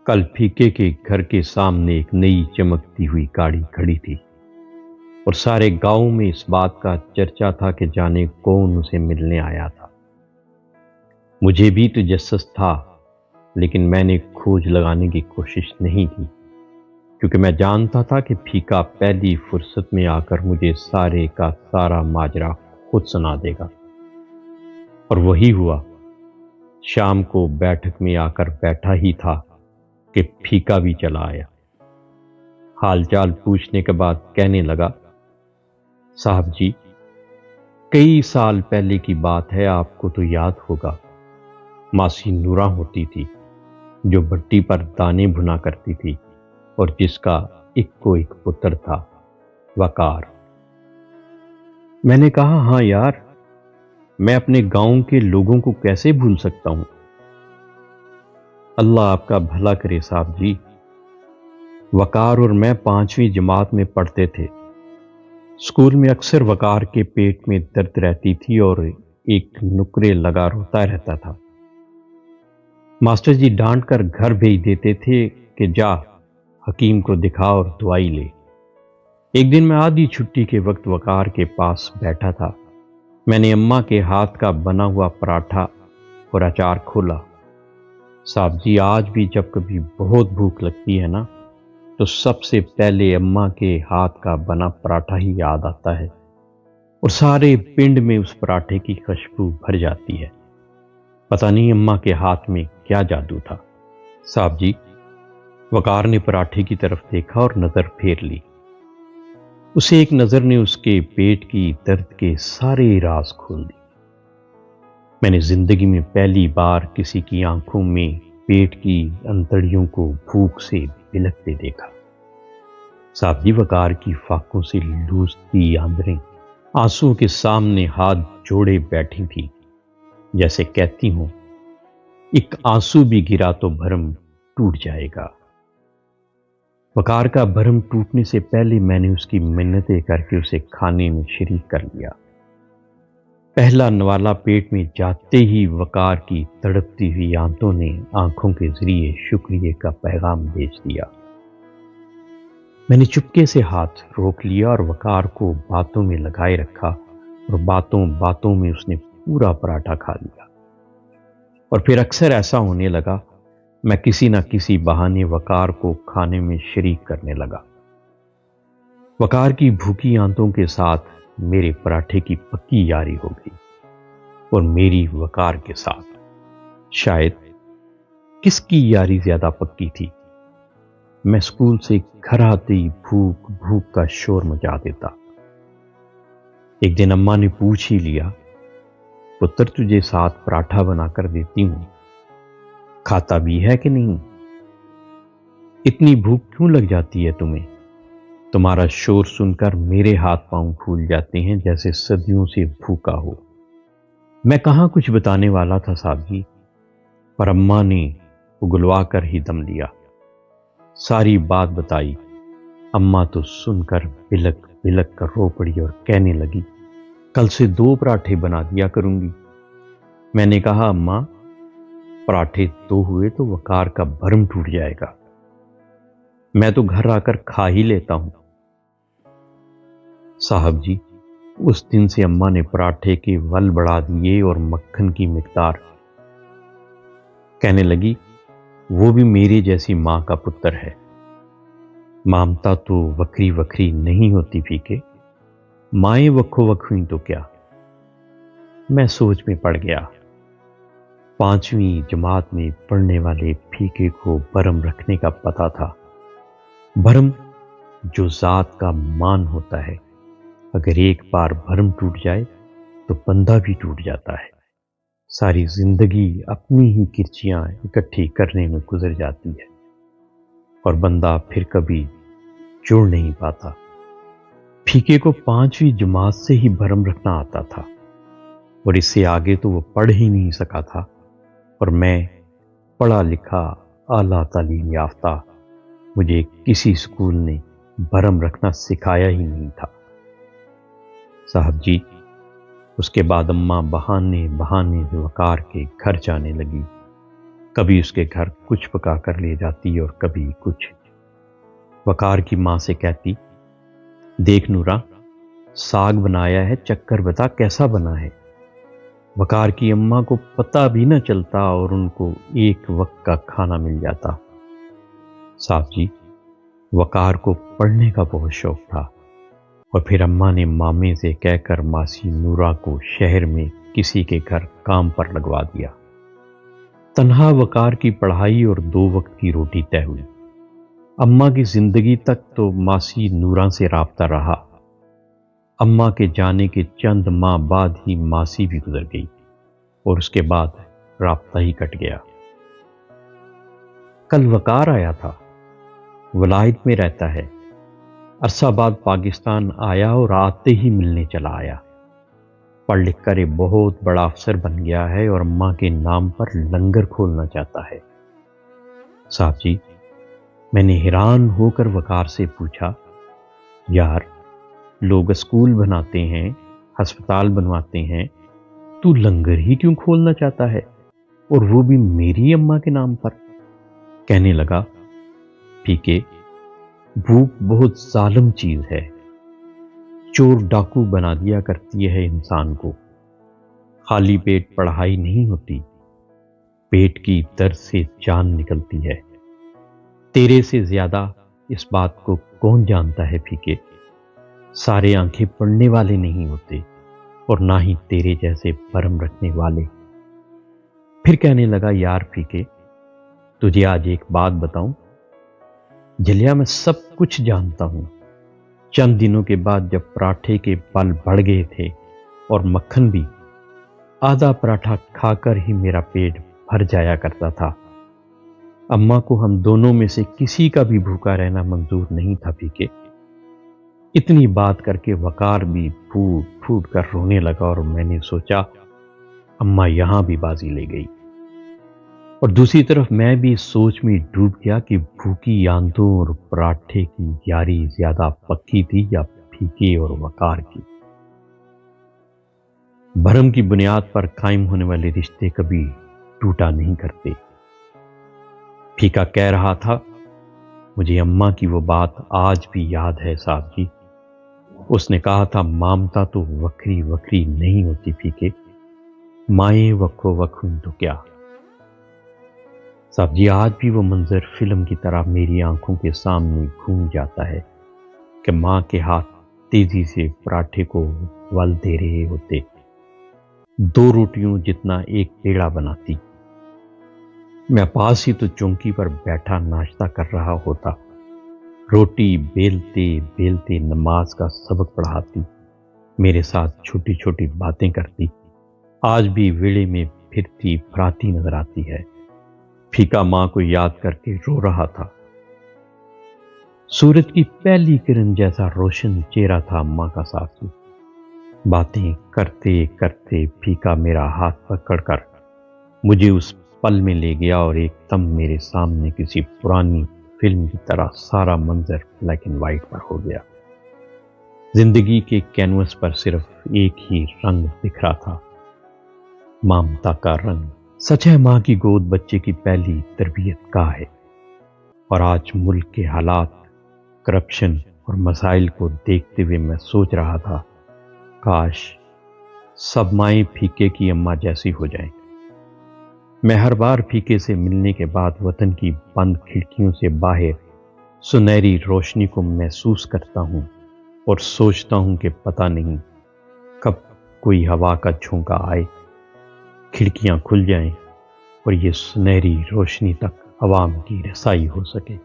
کل پھیکے کے گھر کے سامنے ایک نئی چمکتی ہوئی گاڑی کھڑی تھی اور سارے گاؤں میں اس بات کا چرچا تھا کہ جانے کون اسے ملنے آیا تھا۔ مجھے بھی تجسس تھا، لیکن میں نے کھوج لگانے کی کوشش نہیں کی، کیونکہ میں جانتا تھا کہ پھیکا پہلی فرصت میں آ کر مجھے سارے کا سارا ماجرا خود سنا دے گا۔ اور وہی ہوا۔ شام کو بیٹھک میں آ کر بیٹھا ہی تھا کہ پھیکا بھی چلا آیا۔ حال چال پوچھنے کے بعد کہنے لگا، صاحب جی، کئی سال پہلے کی بات ہے، آپ کو تو یاد ہوگا۔ ماسی نورا ہوتی تھی جو بھٹی پر دانے بھنا کرتی تھی اور جس کا ایک کو ایک پتر تھا، وقار۔ میں نے کہا، ہاں یار، میں اپنے گاؤں کے لوگوں کو کیسے بھول سکتا ہوں۔ اللہ آپ کا بھلا کرے صاحب جی، وقار اور میں 5ویں جماعت میں پڑھتے تھے۔ اسکول میں اکثر وقار کے پیٹ میں درد رہتی تھی اور ایک نکرے لگا روتا رہتا تھا۔ ماسٹر جی ڈانٹ کر گھر بھیج دیتے تھے کہ جا حکیم کو دکھا اور دوائی لے۔ ایک دن میں آدھی چھٹی کے وقت وقار کے پاس بیٹھا تھا۔ میں نے اماں کے ہاتھ کا بنا ہوا پراٹھا اور اچار کھولا۔ صاحب جی، آج بھی جب کبھی بہت بھوک لگتی ہے نا، تو سب سے پہلے اماں کے ہاتھ کا بنا پراٹھا ہی یاد آتا ہے، اور سارے پنڈ میں اس پراٹھے کی خوشبو بھر جاتی ہے۔ پتہ نہیں اماں کے ہاتھ میں کیا جادو تھا۔ صاحب جی، وقار نے پراٹھے کی طرف دیکھا اور نظر پھیر لی۔ اسے ایک نظر نے اس کے پیٹ کی درد کے سارے راز کھول دی۔ میں نے زندگی میں پہلی بار کسی کی آنکھوں میں پیٹ کی انتڑیوں کو بھوک سے بلکتے دیکھا۔ صاحب جی، وقار کی فاقوں سے لوستی آندریں آنسوؤں کے سامنے ہاتھ جوڑے بیٹھی تھی، جیسے کہتی ہوں، ایک آنسو بھی گرا تو بھرم ٹوٹ جائے گا۔ وقار کا بھرم ٹوٹنے سے پہلے میں نے اس کی منتیں کر کے اسے کھانے میں شریک کر لیا۔ پہلا نوالا پیٹ میں جاتے ہی وقار کی تڑپتی ہوئی آنتوں نے آنکھوں کے ذریعے شکریہ کا پیغام بھیج دیا۔ میں نے چپکے سے ہاتھ روک لیا اور وقار کو باتوں میں لگائے رکھا، اور باتوں باتوں میں اس نے پورا پراٹھا کھا لیا۔ اور پھر اکثر ایسا ہونے لگا، میں کسی نہ کسی بہانے وقار کو کھانے میں شریک کرنے لگا۔ وقار کی بھوکی آنتوں کے ساتھ میرے پراٹھے کی پکی یاری ہو گئی، اور میری وقار کے ساتھ شاید کس کی یاری زیادہ پکی تھی۔ میں اسکول سے گھر آتے ہی بھوک بھوک کا شور مچا دیتا۔ ایک دن اماں نے پوچھ ہی لیا، پتر تجھے ساتھ پراٹھا بنا کر دیتی ہوں، کھاتا بھی ہے کہ نہیں؟ اتنی بھوک کیوں لگ جاتی ہے تمہیں؟ تمہارا شور سن کر میرے ہاتھ پاؤں پھول جاتے ہیں جیسے صدیوں سے بھوکا ہو۔ میں کہاں کچھ بتانے والا تھا صاحب جی، پر اماں نے اگلوا کر ہی دم لیا۔ ساری بات بتائی۔ اماں تو سن کر بلک بلک کر رو پڑی اور کہنے لگی، کل سے 2 پراٹھے بنا دیا کروں گی۔ میں نے کہا، اماں، پراٹھے 2 ہوئے تو وقار کا بھرم ٹوٹ جائے گا، میں تو گھر آ کر کھا ہی لیتا ہوں۔ صاحب جی، اس دن سے اماں نے پراٹھے کے ول بڑھا دیے اور مکھن کی مقدار۔ کہنے لگی، وہ بھی میرے جیسی ماں کا پتر ہے۔ مامتا تو وکری وکری نہیں ہوتی پھیکے، مائیں وکھو وکھ ہوئیں تو کیا۔ میں سوچ میں پڑ گیا۔ 5ویں جماعت میں پڑھنے والے پھیکے کو بھرم رکھنے کا پتہ تھا۔ بھرم جو ذات کا مان ہوتا ہے، اگر ایک بار بھرم ٹوٹ جائے تو بندہ بھی ٹوٹ جاتا ہے۔ ساری زندگی اپنی ہی کرچیاں اکٹھی کرنے میں گزر جاتی ہے، اور بندہ پھر کبھی جڑ نہیں پاتا۔ پھیکے کو 5ویں جماعت سے ہی بھرم رکھنا آتا تھا، اور اس سے آگے تو وہ پڑھ ہی نہیں سکا تھا، اور میں پڑھا لکھا اعلیٰ تعلیم یافتہ، مجھے کسی اسکول نے بھرم رکھنا سکھایا ہی نہیں تھا۔ صاحب جی، اس کے بعد اماں بہانے بہانے وقار کے گھر جانے لگی، کبھی اس کے گھر کچھ پکا کر لے جاتی اور کبھی کچھ۔ وقار کی ماں سے کہتی، دیکھ نورا، ساگ بنایا ہے، چکر بتا کیسا بنا ہے۔ وقار کی اماں کو پتہ بھی نہ چلتا اور ان کو ایک وقت کا کھانا مل جاتا۔ صاحب جی، وقار کو پڑھنے کا بہت شوق تھا اور پھر اماں نے مامے سے کہہ کر ماسی نورا کو شہر میں کسی کے گھر کام پر لگوا دیا۔ تنہا وقار کی پڑھائی اور 2 وقت کی روٹی طے ہوئی۔ اماں کی زندگی تک تو ماسی نورا سے رابطہ رہا۔ اماں کے جانے کے چند ماہ بعد ہی ماسی بھی گزر گئی اور اس کے بعد رابطہ ہی کٹ گیا۔ کل وقار آیا تھا، ولائت میں رہتا ہے، عرصہ بعد پاکستان آیا اور آتے ہی ملنے چلا آیا۔ پڑھ لکھ کر ایک بہت بڑا افسر بن گیا ہے اور اماں کے نام پر لنگر کھولنا چاہتا ہے۔ صاحب جی، میں نے حیران ہو کر وقار سے پوچھا، یار لوگ اسکول بناتے ہیں، ہسپتال بنواتے ہیں، تو لنگر ہی کیوں کھولنا چاہتا ہے، اور وہ بھی میری اماں کے نام پر؟ کہنے لگا، پھیکے، بھوک بہت ظالم چیز ہے، چور ڈاکو بنا دیا کرتی ہے انسان کو۔ خالی پیٹ پڑھائی نہیں ہوتی، پیٹ کی درد سے جان نکلتی ہے۔ تیرے سے زیادہ اس بات کو کون جانتا ہے پھیکے؟ سارے آنکھیں پڑھنے والے نہیں ہوتے اور نہ ہی تیرے جیسے برم رکھنے والے۔ پھر کہنے لگا، یار پھیکے، تجھے آج ایک بات بتاؤں، جلیا میں سب کچھ جانتا ہوں۔ چند دنوں کے بعد جب پراٹھے کے بل بڑھ گئے تھے اور مکھن بھی، آدھا پراٹھا کھا کر ہی میرا پیٹ بھر جایا کرتا تھا۔ اماں کو ہم دونوں میں سے کسی کا بھی بھوکا رہنا منظور نہیں تھا پھیکے۔ اتنی بات کر کے وقار بھی پھوٹ پھوٹ کر رونے لگا اور میں نے سوچا اماں یہاں بھی بازی لے گئی، اور دوسری طرف میں بھی اس سوچ میں ڈوب گیا کہ بھوکی آندوں اور پراٹھے کی یاری زیادہ پکی تھی یا پھیکے اور وقار کی۔ بھرم کی بنیاد پر قائم ہونے والے رشتے کبھی ٹوٹا نہیں کرتے۔ پھیکا کہہ رہا تھا، مجھے اماں کی وہ بات آج بھی یاد ہے صاحب جی۔ اس نے کہا تھا، مامتا تو وکری وکری نہیں ہوتی پھیکے، مائیں وکھو وکھ ہوں تو کیا۔ صاحب جی، آج بھی وہ منظر فلم کی طرح میری آنکھوں کے سامنے گھوم جاتا ہے کہ ماں کے ہاتھ تیزی سے پراٹھے کو ول دے رہے ہوتے، 2 روٹیوں جتنا ایک پیڑا بناتی۔ میں پاس ہی تو چونکی پر بیٹھا ناشتہ کر رہا ہوتا، روٹی بیلتے بیلتے نماز کا سبق پڑھاتی، میرے ساتھ چھوٹی چھوٹی باتیں کرتی، آج بھی ویڑے میں پھرتی پھراتی نظر آتی ہے۔ پھیکا ماں کو یاد کر کے رو رہا تھا۔ سورج کی پہلی کرن جیسا روشن چہرہ تھا اماں کا ساتھی۔ باتیں کرتے کرتے پھیکا میرا ہاتھ پکڑ کر مجھے اس پل میں لے گیا اور ایک دم میرے سامنے کسی پرانی فلم کی طرح سارا منظر بلیک اینڈ وائٹ پر ہو گیا۔ زندگی کے کینوس پر صرف ایک ہی رنگ بکھرا تھا، مامتا کا رنگ۔ سچ ہے، ماں کی گود بچے کی پہلی تربیت کا ہے، اور آج ملک کے حالات، کرپشن اور مسائل کو دیکھتے ہوئے میں سوچ رہا تھا، کاش سب مائیں پھیکے کی اماں جیسی ہو جائیں۔ میں ہر بار پھیکے سے ملنے کے بعد وطن کی بند کھڑکیوں سے باہر سنہری روشنی کو محسوس کرتا ہوں اور سوچتا ہوں کہ پتہ نہیں کب کوئی ہوا کا جھونکا آئے، کھڑکیاں کھل جائیں اور یہ سنہری روشنی تک عوام کی رسائی ہو سکے۔